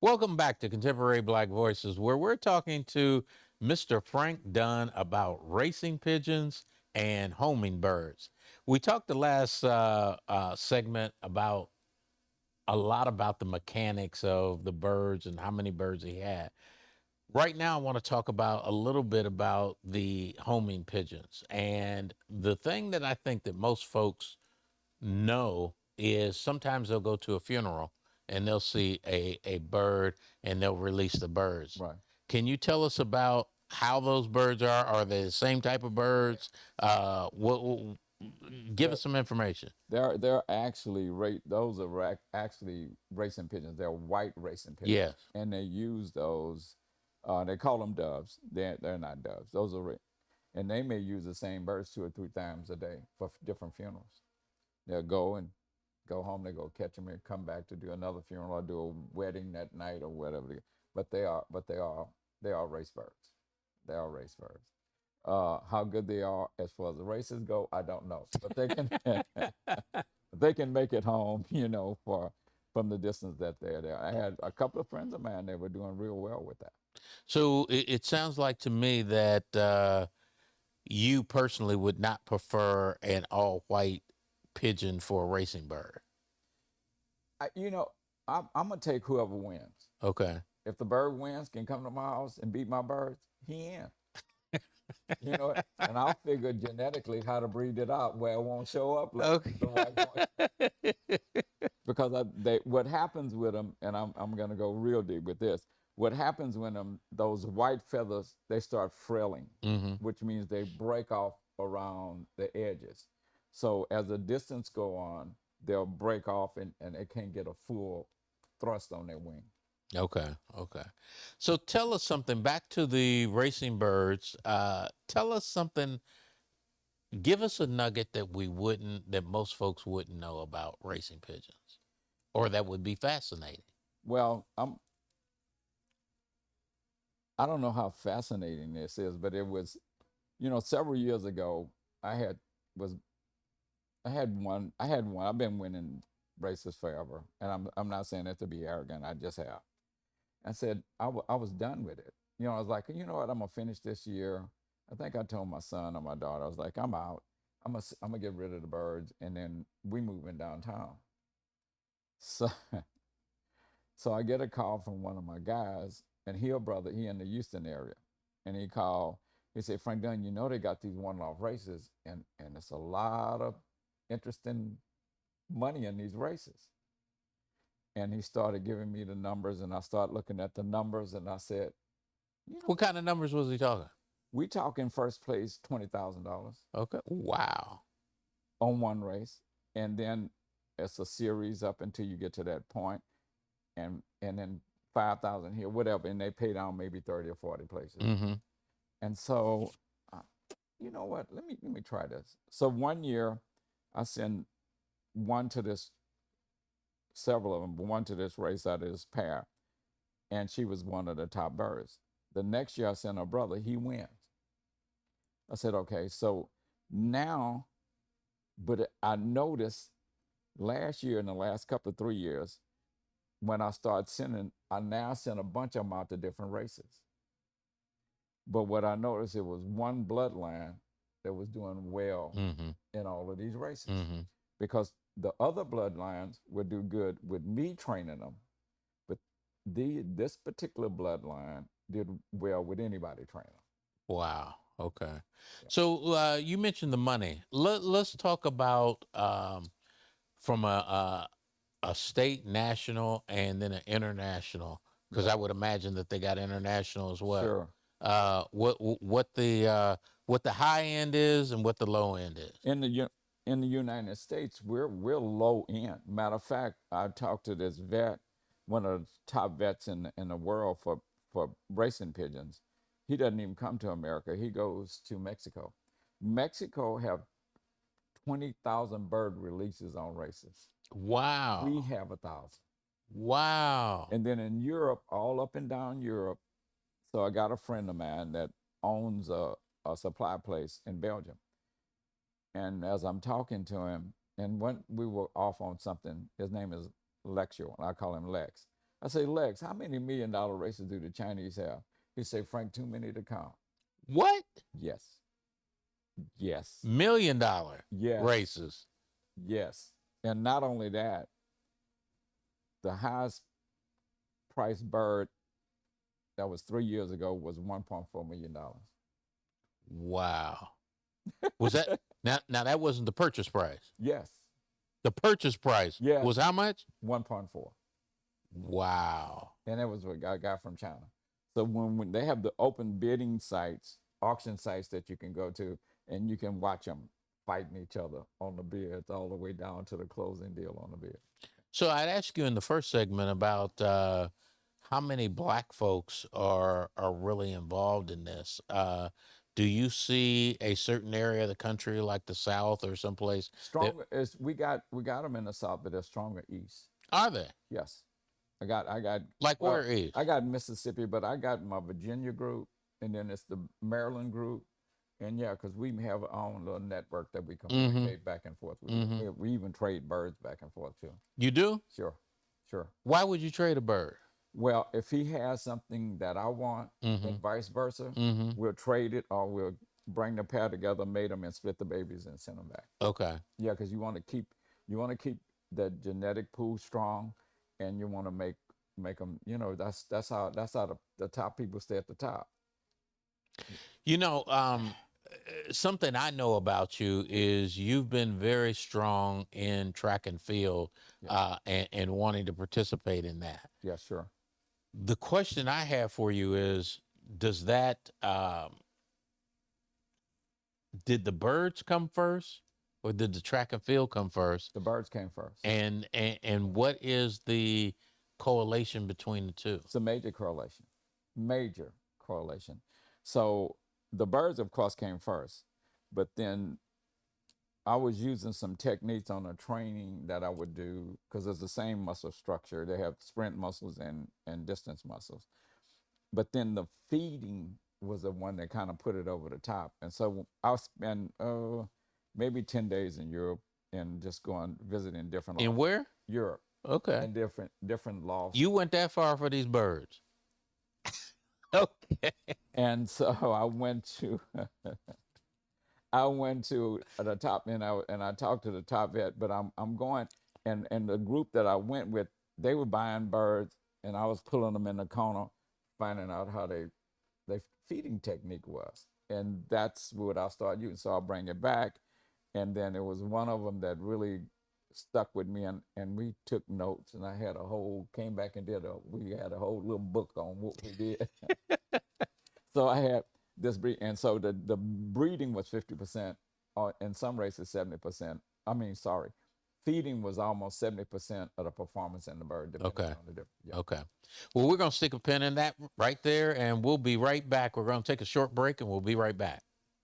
Welcome back to Contemporary Black Voices, where we're talking to Mr. Frank Dunn about racing pigeons and homing birds. We talked the last segment about a lot about the mechanics of the birds and how many birds he had. Right now, I want to talk about a little bit about the homing pigeons. And the thing that I think that most folks know is sometimes they'll go to a funeral and they'll see a bird and they'll release the birds. Right. Can you tell us about how those birds are? Are they the same type of birds? Give They're us some information. they're actually those are actually racing pigeons. They're white racing pigeons, Yes. and they use those. They call them doves. They're not doves. Those are and they may use the same birds 2 or 3 times a day for different funerals. They'll go and go home. They go catch them and come back to do another funeral or do a wedding that night or whatever. But they are race birds. They are race birds. How good they are as far as the races go, I don't know, but they can they can make it home, for from the distance that they're there. I had a couple of friends of mine that were doing real well with that. So it sounds like to me that you personally would not prefer an all white pigeon for a racing bird. I, you know, I'm gonna take whoever wins. Okay. If the bird wins, can come to my house and beat my birds, he in. And I'll figure genetically how to breed it out where it won't show up Okay. the right way. Because what happens with them, and I'm going to go real deep with this. What happens when those white feathers they start frailing, Mm-hmm. which means they break off around the edges. So as the distance go on, they'll break off and they can't get a full thrust on their wing. Okay, okay. So tell us something back to the racing birds. Tell us something, give us a nugget that that most folks wouldn't know about racing pigeons or that would be fascinating. Well, I don't know how fascinating this is, but it was, several years ago, I had was I had one. I've been winning races forever, and I'm not saying that to be arrogant. I just have. I said I was done with it. I was like, you know what? I'm gonna finish this year. I think I told my son or my daughter, I was like, I'm out. I'm gonna get rid of the birds, and then we move in downtown. So so I get a call from one of my guys, and he a brother. He in the Houston area, and he called. He said, Frank Dunn, they got these one-off races, and it's a lot of interesting money in these races. And he started giving me the numbers, and I started looking at the numbers, and I said, What what? kind of numbers was he talking? We talking first place $20,000 Okay. Wow. on one race, and then it's a series up until you get to that point, and then 5,000 here, whatever, and they pay down maybe 30 or 40 places. Mm-hmm. And so, uh, you know what? Let me try this. So one year, I sent one to this, several of them, but one to this race out of this pair, and she was one of the top birds. The next year, I sent her brother. He wins. I said, okay, so now, but I noticed last year, in the last couple of 3 years, when I started sending, I now sent a bunch of them out to different races. But what I noticed, it was one bloodline that was doing well Mm-hmm. in all of these races, Mm-hmm. because the other bloodlines would do good with me training them, but this particular bloodline did well with anybody training them. Wow. Okay. Yeah. So you mentioned the money. Let's talk about from a state, national, and then an international, because Right. I would imagine that they got international as well. Sure. What the high end is and what the low end is. In the United States, we're low end. Matter of fact, I talked to this vet, one of the top vets in the world for racing pigeons. He doesn't even come to America. He goes to Mexico. Mexico have 20,000 bird releases on races. We Wow. have 1,000. Wow. And then in Europe, all up and down Europe. So I got a friend of mine that owns a supply place in Belgium. And as I'm talking to him, and when we were off on something, his name is Lexio, and I call him Lex. I say, Lex, how many $1 million races do the Chinese have? He say, Frank, too many to count. What? Yes, yes, $1 million yes, races. yes. And not only that, the highest priced bird that was 3 years ago was $1.4 million. Wow. Was that now that wasn't the purchase price. Yes, The purchase price yes, was how much? 1.4. Wow. And that was what I got from China. So when they have the open bidding sites, auction sites that you can go to, and you can watch them fighting each other on the bids all the way down to the closing deal on the bid. So I'd ask you in the first segment about how many black folks are really involved in this. Do you see a certain area of the country like the South or someplace that Stronger is we got them in the South, but they're stronger east. are they? Yes, I got Like where well, is? I got Mississippi, but I got my Virginia group, and then it's the Maryland group, and yeah, because we have our own little network that we Mm-hmm. communicate back and forth with. Mm-hmm. We even trade birds back and forth too. You do? Sure, sure. Why would you trade a bird? Well, if he has something that I want, Mm-hmm. and vice versa, Mm-hmm. we'll trade it, or we'll bring the pair together, mate them, and split the babies and send them back. Okay. Yeah, because you want to keep the genetic pool strong, and you want to make them. That's how the top people stay at the top. You know, something I know about you is you've been very strong in track and field Yeah, and wanting to participate in that. yeah, sure. The question I have for you is, does that did the birds come first, or did the track and field come first? The birds came first. And what is the correlation between the two? It's a major correlation. Major correlation. So the birds, of course, came first, but then I was using some techniques on a training that I would do because it's the same muscle structure. They have sprint muscles and distance muscles. But then the feeding was the one that kind of put it over the top. And so I'll spend maybe 10 days in Europe and just going visiting different In lofts. where? Europe Okay. and different lofts. You went that far for these birds. Okay. And so I went to the top, and I talked to the top vet, but I'm going, and the group that I went with, they were buying birds, and I was pulling them in the corner, finding out how their feeding technique was, and that's what I started using. So I'll bring it back, and then it was one of them that really stuck with me, and we took notes, and I had a whole came back and we had a whole little book on what we did. So I had this breed, and so the breeding was 50%, or in some races 70%. I mean, sorry, feeding was almost 70% of the performance in the bird, depending Okay. on the different. Yeah. Okay. Well, we're going to stick a pin in that right there, and we'll be right back. We're going to take a short break, and we'll be right back.